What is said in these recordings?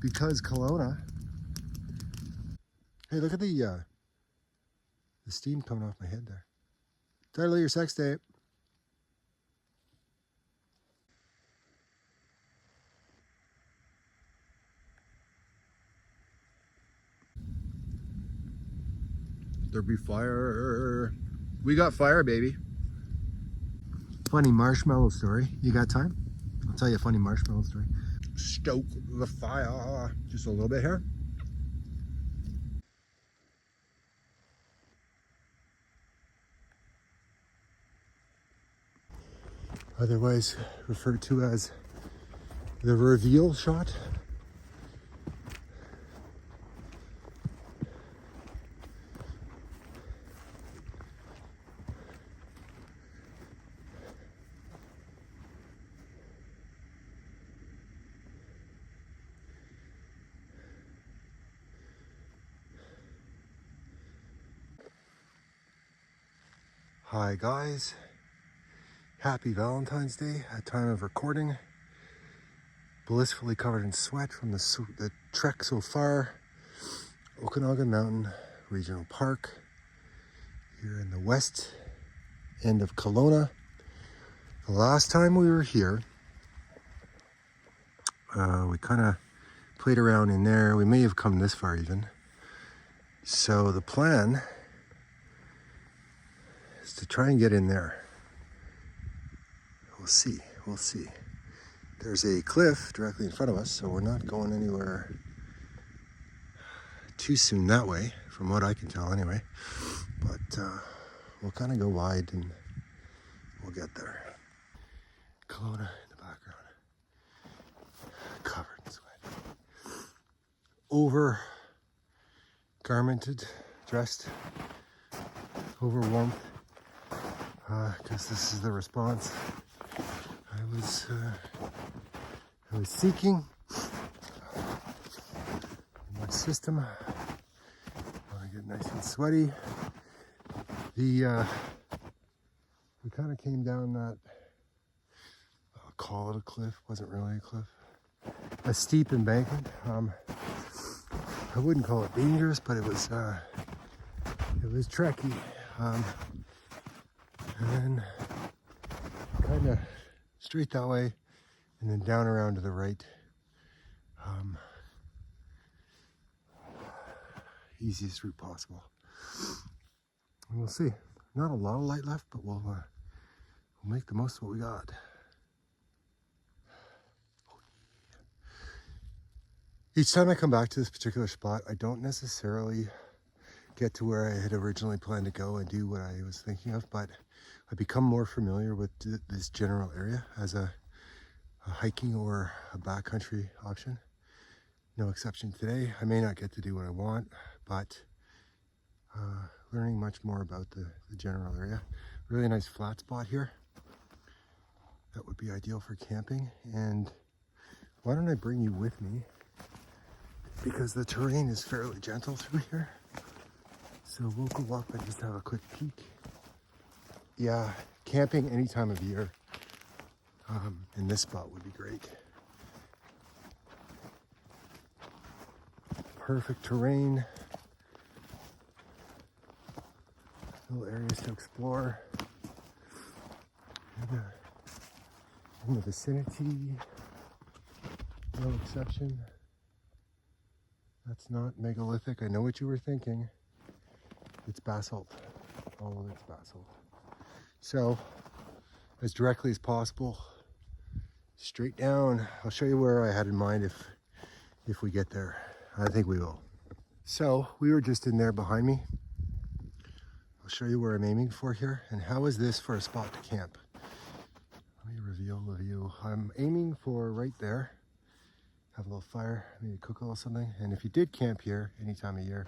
because Kelowna. Hey, look at the steam coming off my head there. Title of your sex tape. There be fire. We got fire, baby. Funny marshmallow story. You got time? I'll tell you a funny marshmallow story. Stoke the fire. Just a little bit here. Otherwise referred to as the reveal shot. Hi guys, happy Valentine's Day at time of recording. Blissfully covered in sweat from the trek so far. Okanagan Mountain Regional Park here in the west end of Kelowna. The last time we were here, we kind of played around in there. We may have come this far even. So the plan is to try and get in there. We'll see. There's a cliff directly in front of us, so we're not going anywhere too soon that way, from what I can tell anyway. But we'll kind of go wide and we'll get there. Kelowna in the background, covered in sweat. Over garmented, dressed, over warmth, because this is the response I was seeking in my system. I get nice and sweaty. We kind of came down that, I'll call it a cliff, wasn't really a cliff, a steep embankment. I wouldn't call it dangerous, but it was treky. And then kind of straight that way, and then down around to the right. Easiest route possible. And we'll see. Not a lot of light left, but we'll make the most of what we got. Each time I come back to this particular spot, I don't necessarily get to where I had originally planned to go and do what I was thinking of, but I become more familiar with this general area as a hiking or a backcountry option. No exception today. I may not get to do what I want, but learning much more about the general area. Really nice flat spot here. That would be ideal for camping. And why don't I bring you with me? Because the terrain is fairly gentle through here. So we'll go up and just have a quick peek. Yeah, camping any time of year in this spot would be great. Perfect terrain. Little areas to explore. In the vicinity, no exception. That's not megalithic. I know what you were thinking. It's basalt. All of it's basalt. So, as directly as possible, straight down. I'll show you where I had in mind if we get there. I think we will. So, we were just in there behind me. I'll show you where I'm aiming for here. And how is this for a spot to camp? Let me reveal the view. I'm aiming for right there. Have a little fire, maybe cook a little something. And if you did camp here any time of year,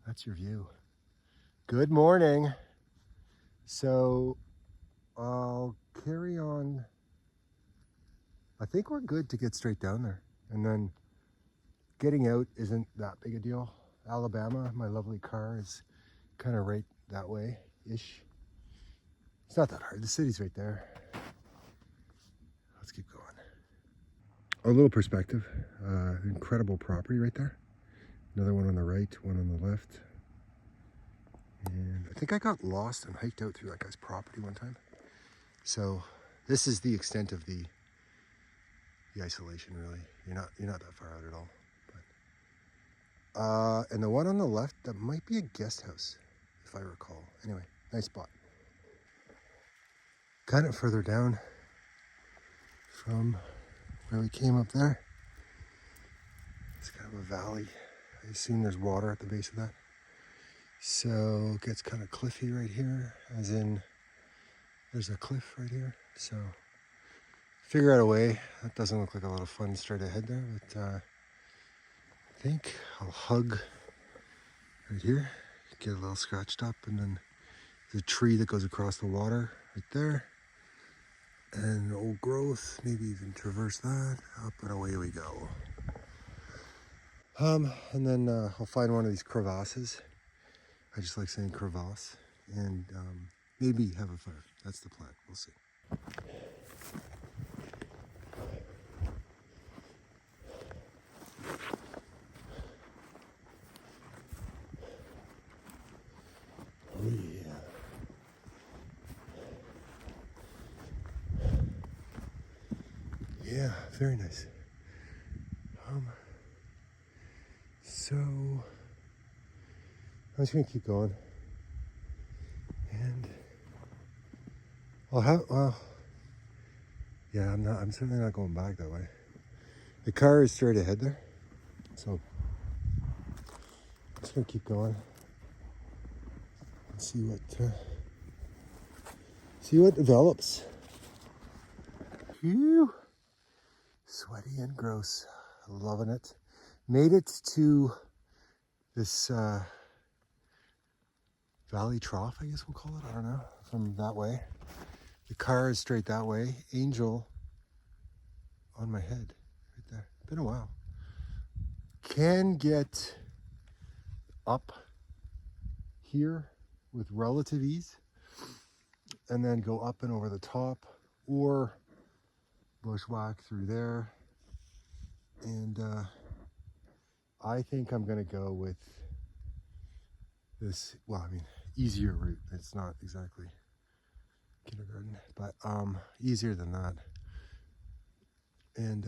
that's your view. Good morning. So I'll carry on. I think we're good to get straight down there. And then getting out isn't that big a deal. Alabama, my lovely car, is kind of right that way-ish. It's not that hard. The city's right there. Let's keep going. a little perspective. Incredible property right there. Another one on the right, one on the left. And I think I got lost and hiked out through that guy's property one time. So this is the extent of the isolation, really. You're not that far out at all. But, and the one on the left, that might be a guest house, if I recall. Anyway, nice spot. Kind of further down from where we came up there. It's kind of a valley. I assume there's water at the base of that. So it gets kind of cliffy right here, as in there's a cliff right here. So figure out a way. That doesn't look like a lot of fun straight ahead there, but I think I'll hug right here, get a little scratched up, and then there's a tree that goes across the water right there. And old growth, maybe even traverse that, up and away we go. And then I'll find one of these crevasses. I just like saying crevasse, and maybe have a fire. That's the plan. We'll see. Oh yeah. Yeah, very nice. So I'm just gonna keep going, and yeah, I'm certainly not going back that way. The car is straight ahead there, so I'm just gonna keep going and see what develops. Phew. Sweaty and gross. Loving it. Made it to this valley trough, I guess we'll call it. I don't know. From that way. The car is straight that way. Angel on my head. Right there. Been a while. Can get up here with relative ease. And then go up and over the top. Or bushwhack through there. And I think I'm gonna go with this, well, I mean, easier route. It's not exactly kindergarten, but easier than that. And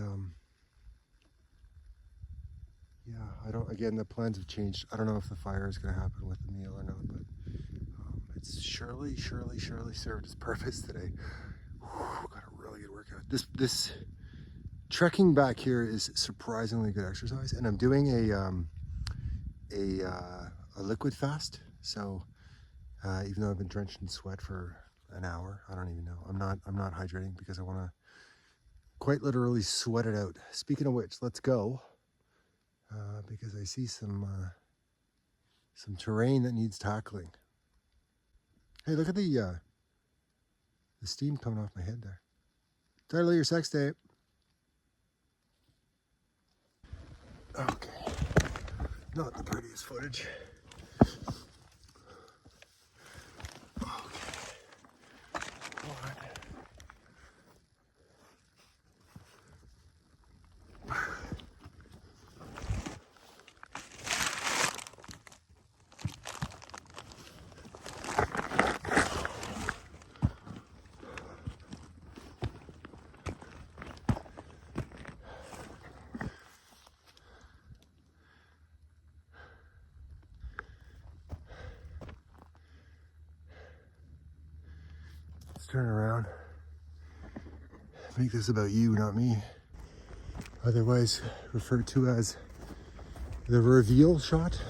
yeah, again, the plans have changed. I don't know if the fire is gonna happen with the meal or not, but it's surely served its purpose today. Whew, got a really good workout. This trekking back here is surprisingly good exercise, and I'm doing a liquid fast. So even though I've been drenched in sweat for an hour, I don't even know. I'm not hydrating because I want to quite literally sweat it out. Speaking of which, let's go because I see some terrain that needs tackling. Hey, look at the steam coming off my head there. Title of your sex tape. Okay, not the prettiest footage. Let's turn around. Make this about you, not me. Otherwise referred to as the reveal shot.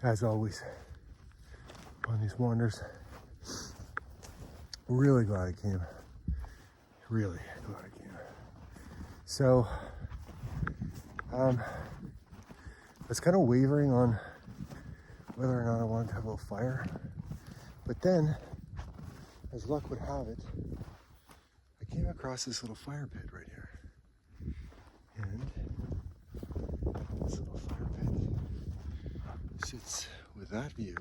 As always, on these wanders, really glad I came. Really glad I came. So, I was kind of wavering on whether or not I wanted to have a fire, But then, as luck would have it, I came across this little fire pit right here. And this little fire pit sits with that view,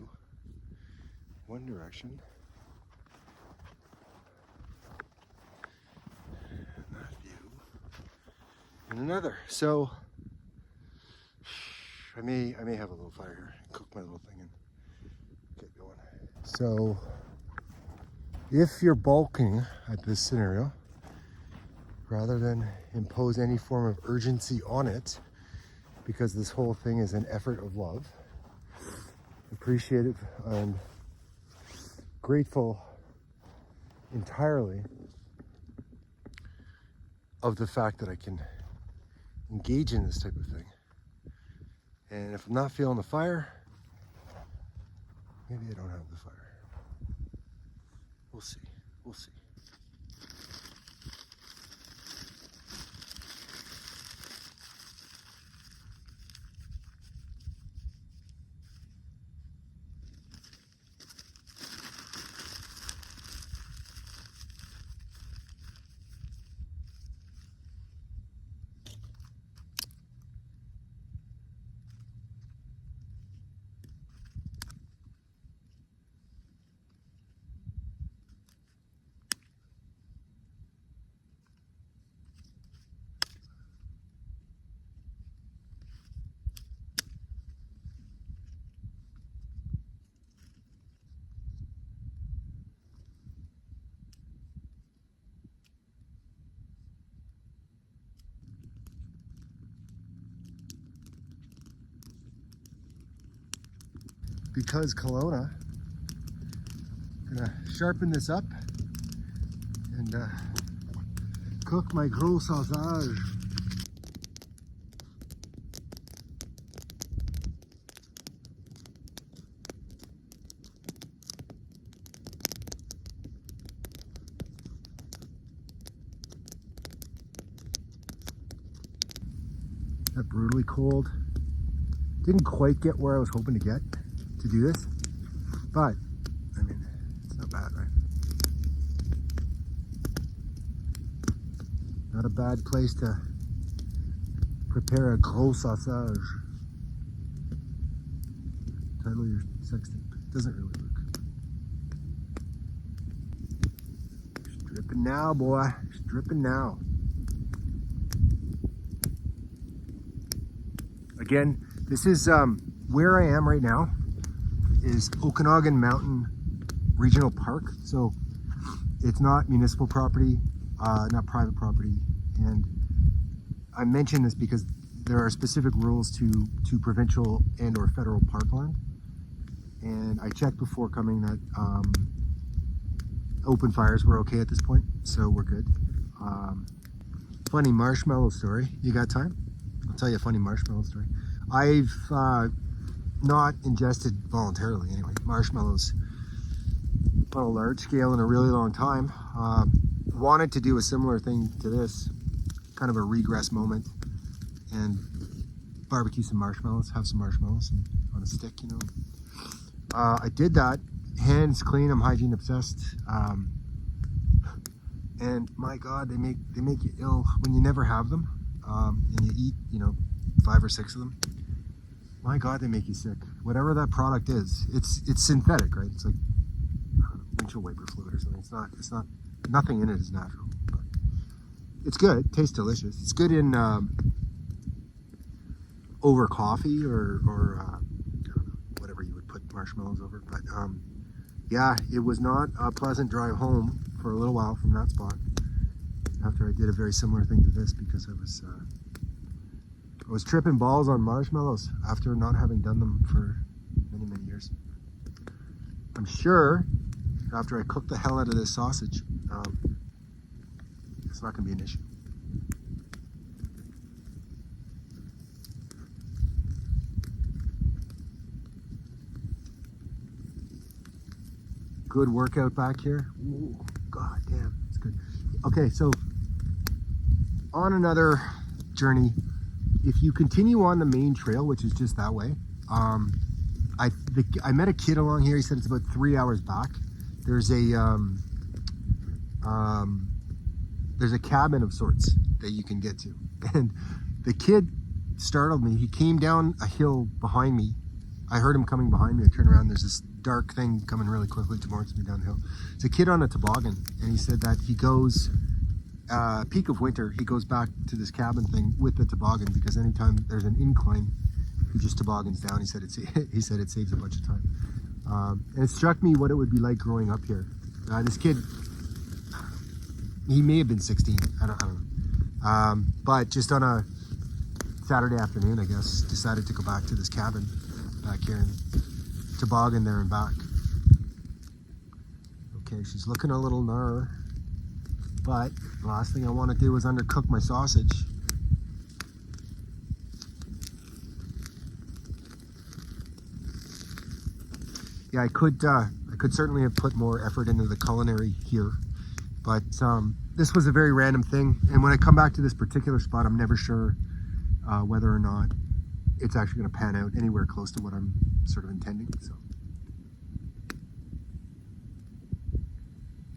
one direction, and that view in another. So I may have a little fire here, cook my little thing and get going. So if you're bulking at this scenario, rather than impose any form of urgency on it, because this whole thing is an effort of love, appreciative and grateful entirely of the fact that I can engage in this type of thing. And if I'm not feeling the fire, maybe I don't have the fire. We'll see. We'll see. Because Kelowna, gonna sharpen this up and cook my gros sausage. That brutally cold. Didn't quite get where I was hoping to get to do this, but I mean, it's not bad, right? Not a bad place to prepare a gros sausage. Title of your sex tape. Doesn't really work. Stripping now, boy. Stripping now. Again, this is where I am right now. Is Okanagan Mountain Regional Park. So it's not municipal property, not private property. And I mention this because there are specific rules to provincial and or federal parkland. And I checked before coming that open fires were okay at this point, so we're good. Funny marshmallow story. You got time? I'll tell you a funny marshmallow story. I've not ingested voluntarily anyway marshmallows on a large scale in a really long time. Wanted to do a similar thing to this, kind of a regress moment, and barbecue some marshmallows, have some marshmallows and on a stick, you know. I did that, hands clean, I'm hygiene obsessed, and my God, they make you ill when you never have them, and you eat, you know, 5 or 6 of them. My God, they make you sick. Whatever that product is, it's synthetic, right? It's like windshield wiper fluid or something. It's not. Nothing in it is natural, but it's good. It tastes delicious. It's good in over coffee or I don't know, whatever you would put marshmallows over. But yeah, it was not a pleasant drive home for a little while from that spot. After I did a very similar thing to this, because I was tripping balls on marshmallows after not having done them for many years. I'm sure after I cook the hell out of this sausage, it's not going to be an issue. Good workout back here. Ooh, God damn, it's good. Okay, so on another journey, if you continue on the main trail, which is just that way, I met a kid along here. He said it's about 3 hours back. There's a cabin of sorts that you can get to. And the kid startled me. He came down a hill behind me. I heard him coming behind me. I turned around. There's this dark thing coming really quickly towards me down the hill. It's a kid on a toboggan, and he said that he goes, peak of winter, he goes back to this cabin thing with the toboggan because anytime there's an incline, he just toboggans down. He said it saves a bunch of time. And it struck me what it would be like growing up here. This kid, he may have been 16. I don't know. But just on a Saturday afternoon, I guess, decided to go back to this cabin back here and toboggan there and back. Okay, she's looking a little gnar, but the last thing I want to do is undercook my sausage. Yeah, I could certainly have put more effort into the culinary here, but this was a very random thing. And when I come back to this particular spot, I'm never sure whether or not it's actually going to pan out anywhere close to what I'm sort of intending. So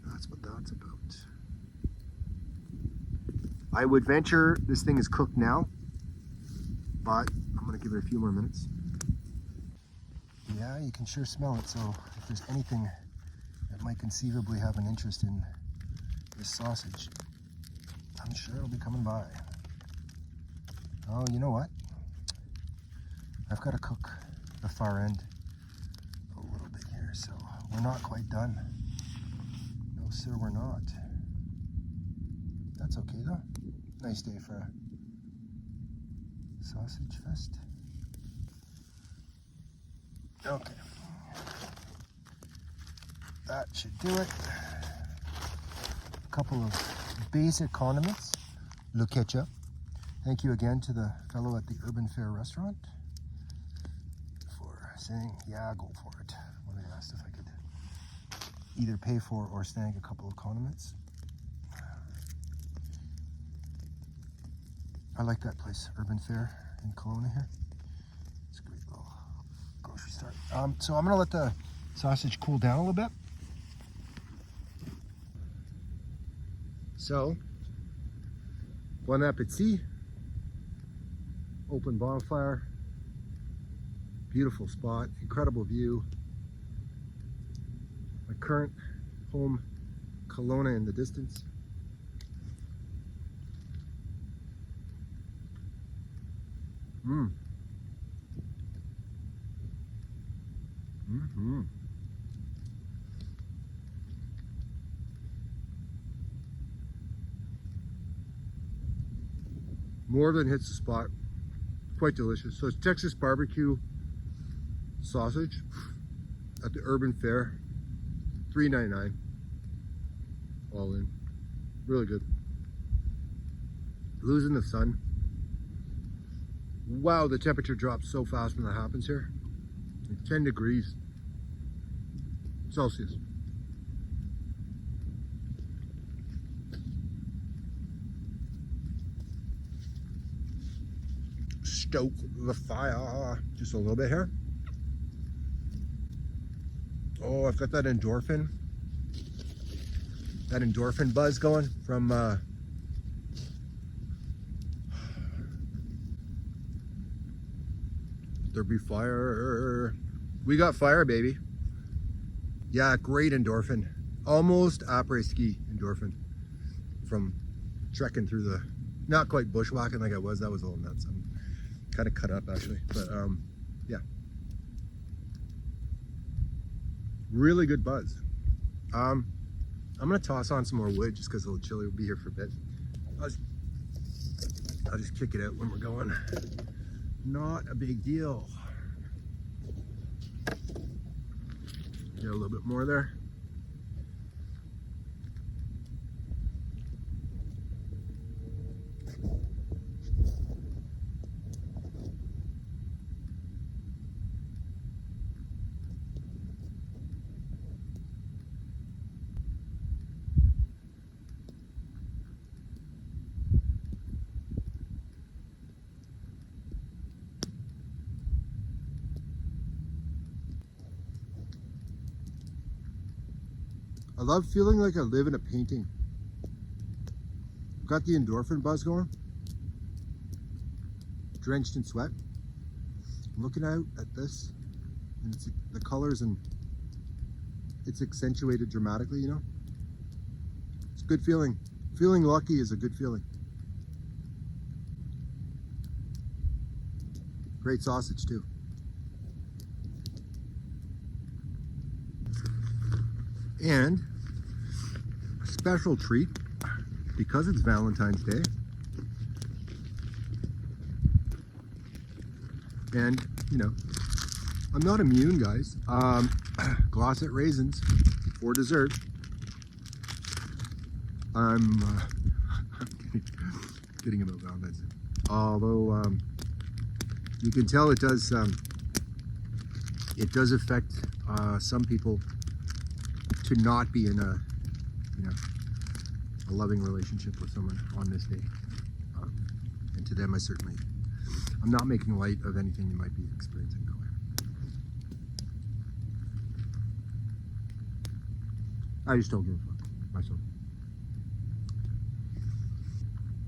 that's what that's about. I would venture this thing is cooked now, but I'm going to give it a few more minutes. Yeah, you can sure smell it. So if there's anything that might conceivably have an interest in this sausage, I'm sure it'll be coming by. Oh, you know what? I've got to cook the far end a little bit here, so we're not quite done. No, sir, we're not. That's okay, though. Nice day for a sausage fest. Okay. That should do it. A couple of basic condiments. Le ketchup. Thank you again to the fellow at the Urban Fare restaurant for saying, yeah, go for it, when I asked if I could either pay for or snag a couple of condiments. I like that place, Urban Fare in Kelowna here. It's a great little grocery store. So I'm gonna let the sausage cool down a little bit. So, bon appetit. Open bonfire, beautiful spot, incredible view. My current home, Kelowna, in the distance. More than hits the spot. Quite delicious. So it's Texas barbecue sausage at the Urban Fare, $3.99 all in. Really good. Losing the sun. Wow, the temperature drops so fast when that happens here. Like 10 degrees Celsius. Stoke the fire just a little bit here. Oh, I've got that endorphin buzz going from there be fire. We got fire, baby. Yeah, great endorphin. Almost après-ski endorphin from trekking through the, not quite bushwhacking like I was. That was a little nuts. I'm kind of cut up actually, but yeah, really good buzz. I'm gonna toss on some more wood just because a little chilly. Will be here for a bit. I'll just kick it out when we're going. Not a big deal. Get a little bit more there. I love feeling like I live in a painting. Got the endorphin buzz going. Drenched in sweat. I'm looking out at this, and it's the colors, and it's accentuated dramatically, you know? It's a good feeling. Feeling lucky is a good feeling. Great sausage too. And a special treat, because it's Valentine's Day. And, you know, I'm not immune, guys. Glosset raisins for dessert. I'm kidding about Valentine's Day. Although, you can tell it does affect some people to not be in a, you know, a loving relationship with someone on this day. And to them, I'm not making light of anything you might be experiencing that way. I just don't give a fuck myself.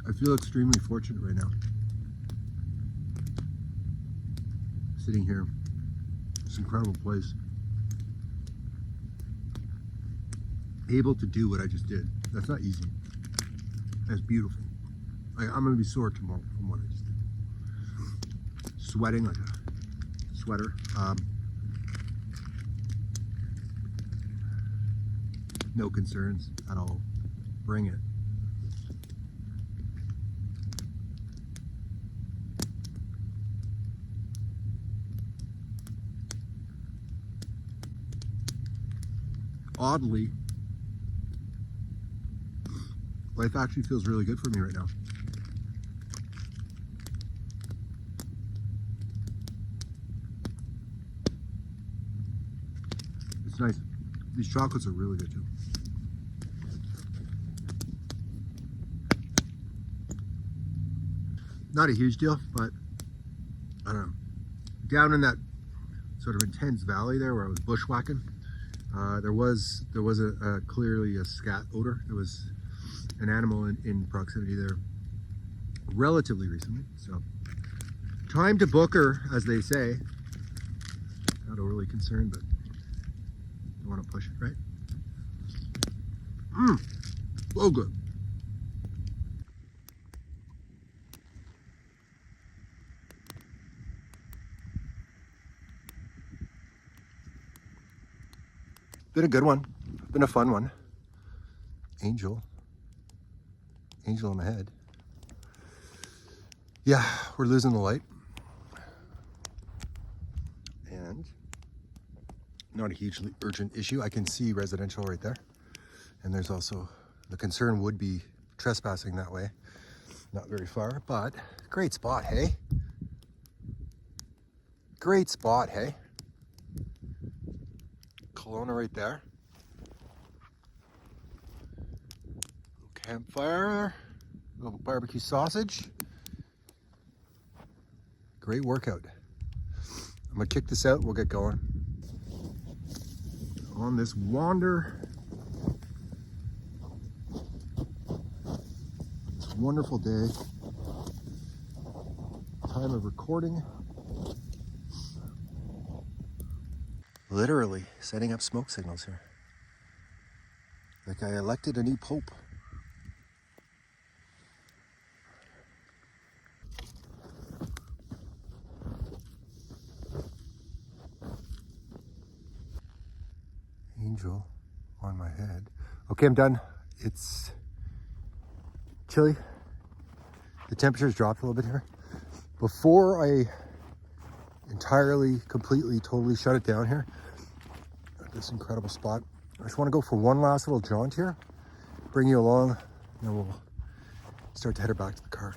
I feel extremely fortunate right now. Sitting here, this incredible place. Able to do what I just did. That's not easy. That's beautiful. I'm gonna be sore tomorrow from what I just did. Sweating like a sweater. No concerns at all. Bring it. Oddly, life actually feels really good for me right now. It's nice. These chocolates are really good too. Not a huge deal, but I don't know. Down in that sort of intense valley there where I was bushwhacking, there was a clearly a scat odor. There was an animal in proximity there relatively recently. So time to book her, as they say. Not overly concerned, but don't want to push it, right? So good. Been a good one. Been a fun one. Angel in my head. Yeah, we're losing the light. And not a hugely urgent issue. I can see residential right there. And there's also, the concern would be trespassing that way. Not very far, but great spot, hey? Great spot, hey? Kelowna right there. Little campfire, little barbecue sausage. Great workout. I'm gonna kick this out, we'll get going on this wander. It's a wonderful day. Time of recording. Literally setting up smoke signals here. Like I elected a new pope. Angel on my head. Okay, I'm done. It's chilly. The temperature's dropped a little bit here. Before I entirely, completely, totally shut it down here at this incredible spot, I just want to go for one last little jaunt here, bring you along, and then we'll start to head her back to the car.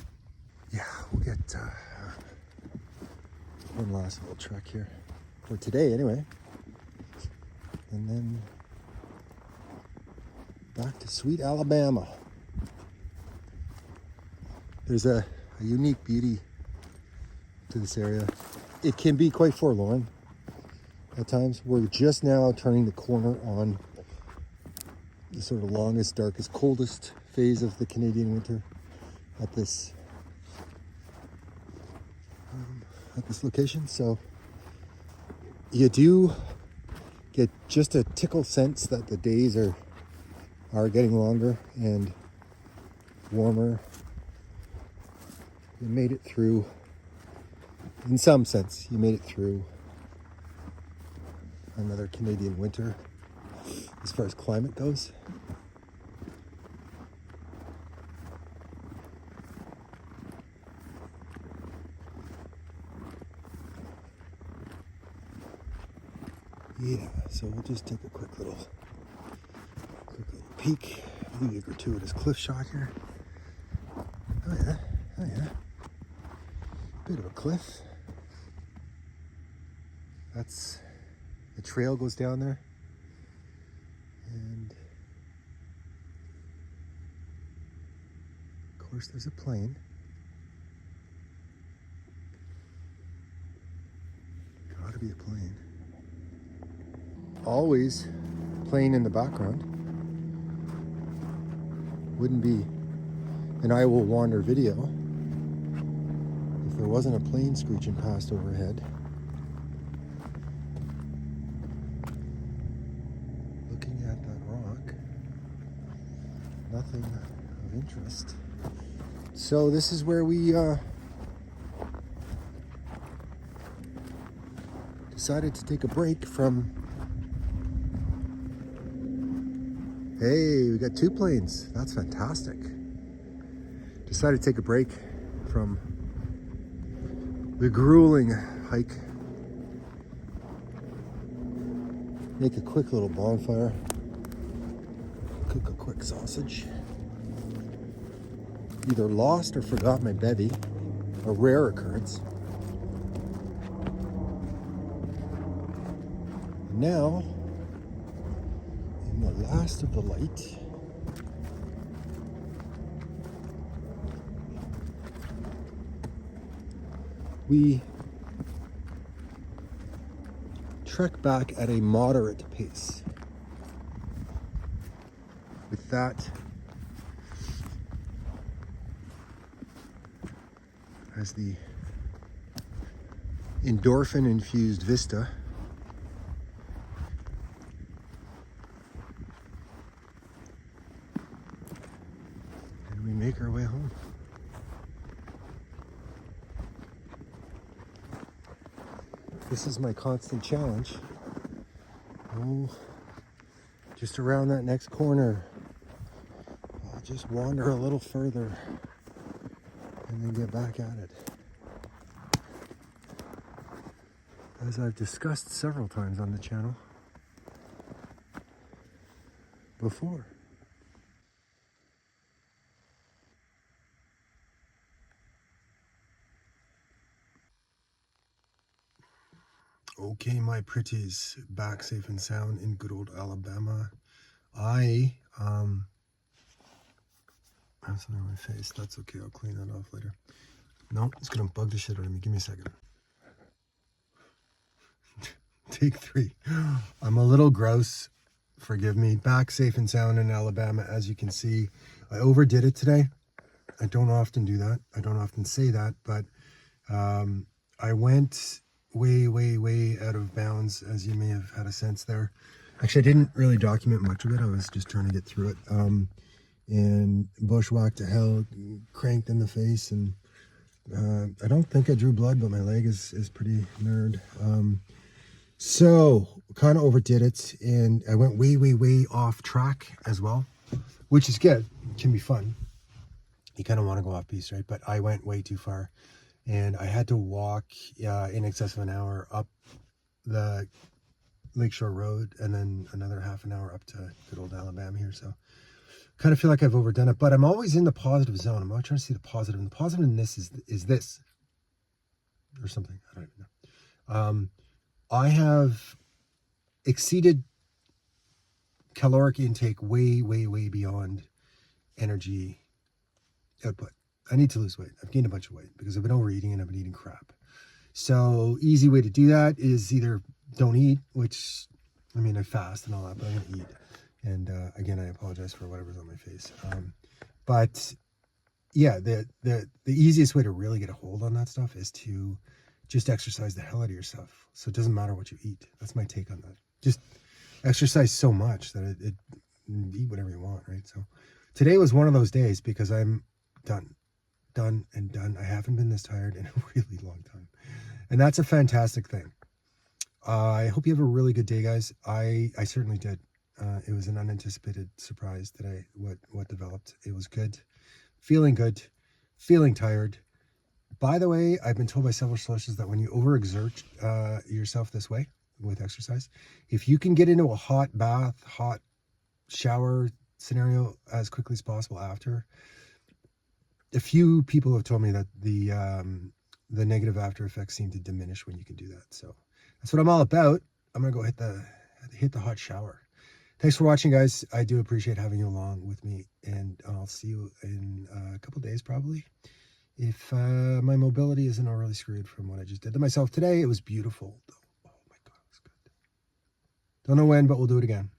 Yeah, we'll get one last little trek here for today anyway, and then back to sweet Alabama. There's a unique beauty to this area. It can be quite forlorn at times. We're just now turning the corner on the sort of longest, darkest, coldest phase of the Canadian winter at this location. So you do get just a tickle sense that the days are getting longer and warmer. You made it through, in some sense, you made it through another Canadian winter as far as climate goes. Yeah, so we'll just take a quick little peek. Maybe a gratuitous cliff shot here. Oh yeah. Bit of a cliff. That's the trail goes down there. And of course there's a plane. Gotta be a plane. Always playing in the background. Wouldn't be an I Will Wander video if there wasn't a plane screeching past overhead. Looking at that rock, nothing of interest. So this is where we decided to take a break from. Hey, we got two planes. That's fantastic. Decided to take a break from the grueling hike. Make a quick little bonfire. Cook a quick sausage. Either lost or forgot my bevy. A rare occurrence. Now, in the last of the light, we trek back at a moderate pace. With that as the endorphin-infused vista, and we make our way home. This is my constant challenge. Oh, just around that next corner, I'll just wander a little further and then get back at it. As I've discussed several times on the channel before. Okay, my pretties, back safe and sound in good old Alabama. I have something on my face. That's okay, I'll clean that off later. No, it's gonna bug the shit out of me. Give me a second. Take 3. I'm a little gross. Forgive me. Back safe and sound in Alabama, as you can see. I overdid it today. I don't often do that. I don't often say that, but I went way out of bounds, as you may have had a sense there. Actually, I didn't really document much of it. I was just trying to get through it. And bushwhacked to hell, cranked in the face, and I don't think I drew blood, but my leg is pretty nerd. So kind of overdid it, and I went way off track as well, which is good. It can be fun. You kind of want to go off piste, right? But I went way too far, and I had to walk in excess of an hour up the Lakeshore Road, and then another half an hour up to good old Alabama here. So kind of feel like I've overdone it, but I'm always in the positive zone. I'm always trying to see the positive, and the positive in this is this or something. I don't even know. I have exceeded caloric intake way beyond energy output. I need to lose weight. I've gained a bunch of weight because I've been overeating and I've been eating crap. So easy way to do that is either don't eat, which, I mean, I fast and all that, but I'm going to eat. And again, I apologize for whatever's on my face. But yeah, the easiest way to really get a hold on that stuff is to just exercise the hell out of yourself. So it doesn't matter what you eat. That's my take on that. Just exercise so much that it eat whatever you want, right? So today was one of those days because I'm done. I haven't been this tired in a really long time. And that's a fantastic thing. I hope you have a really good day, guys. I certainly did. It was an unanticipated surprise today, what developed. It was good. Feeling good. Feeling tired. By the way, I've been told by several sources that when you overexert yourself this way with exercise, if you can get into a hot bath, hot shower scenario as quickly as possible after, a few people have told me that the negative after effects seem to diminish when you can do that. So that's what I'm all about. I'm gonna go hit the hot shower. Thanks for watching, guys. I do appreciate having you along with me, and I'll see you in a couple days probably. If my mobility isn't already screwed from what I just did to myself today. It was beautiful though. Oh my God, it was good. Don't know when, but we'll do it again.